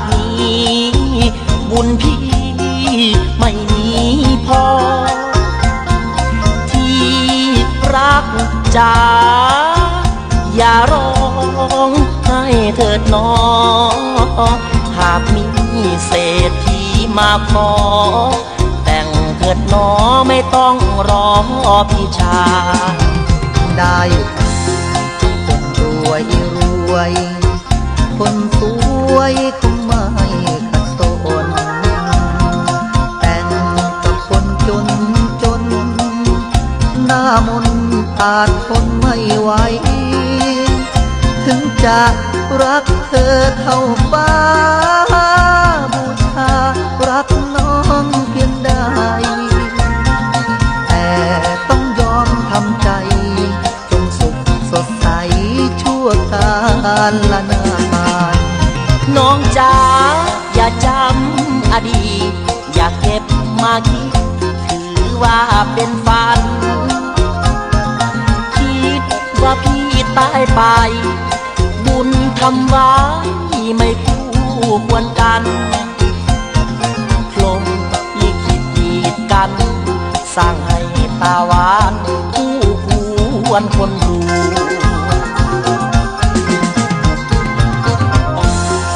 ตินี้บุญพี่ไม่มีพอที่รักจ๋าอย่าร้องให้เถิดน้องหากมีเศรษฐีมาขอแต่งเถิดน้อไม่ต้องรอพี่ชายได้คนรวยรวยคนสวยคงไม่ขัดสนแต่งกับคนจนจนหน้ามนอาจทนไม่ไหวถึงจะรักเธอเท่าฟ้าบูชารักน้องเพียงใดแต่ต้องยอมทำใจจงสุขสดใสชั่วกาลละนานน้องจ๋าอย่าจำอดีตอย่าเก็บมาคิดถือว่าเป็นฝันคิดว่าพี่ตายไปบุญทำไว้ไม่คู่ควรกันพรหมลิขิตดีกันสร้างให้ตาหวานคู่ควรคนรู้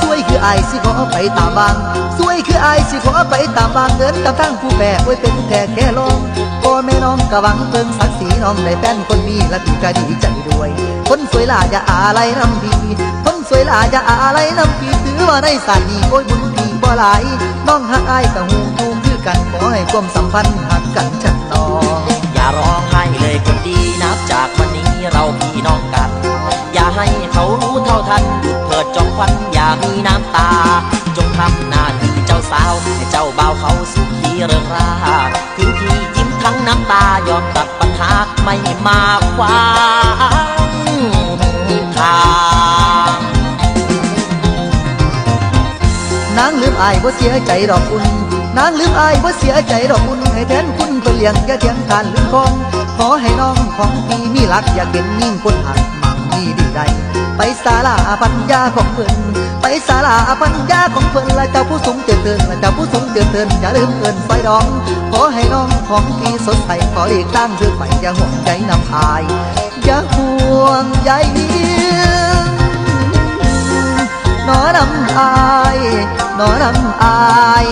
สวยคืออายสิขอไปตามบางสวยคืออายสิขอไปตามบางเดินกับทางผู้แปรไว้เป็นแค่แค่ลองพ่อแม่น้องกะหวังเพิ่งศักดิ์ศรีน้องได้แฟนคนมีและพี่ก็ดีใจด้วยคนสวยหล่าอย่าอะไรน้ำพี่คนสวยหล่าอย่าอะไรน้ำพี่ถือว่าในศาสตร์นี้โอ้ยบุญพี่บ่หลายน้องหักอายกับหูทูคือกันขอให้ความสัมพันธ์หักกันชัดน้องอย่าร้องไห้เลยคนดีนับจากวันนี้เราพี่น้องกันอย่าให้เขารู้เท่าทันหยุดเถิดจองควันอย่ามีน้ำตาจงทำหน้าที่เจ้าสาวให้เจ้าบ่าวเขาสุขีเริงราถึงที่ยิ้มทั้งน้ำตายอมตัดปัญหาไม่มาขวางทางนางลืมอายบ่เสียใจดอกอุ่นนางลืมอายบ่เสียใจดอกอุ่นให้แทนคุณเพื่อเลี้ยงอย่าเทียงทานลืมคองขอให้น้องของพี่มีหลักอย่าเก็นนิ่งคนหักมั่งมีดีใดไปศาลาปัญญาของเพิ่นไปศาลาปัญญาของเพิ่นและเจ้าผู้สูงเจริญและเจ้าผู้สูงเจริญอย่าลืมเอิ้นไฟดองขอให้น้องของพี่สดใสขอเอกตั้งเรื่องไปอย่าห่วงใจน้ำอายอย่าห่วงใยนอน้ำอายนอน้ำอาย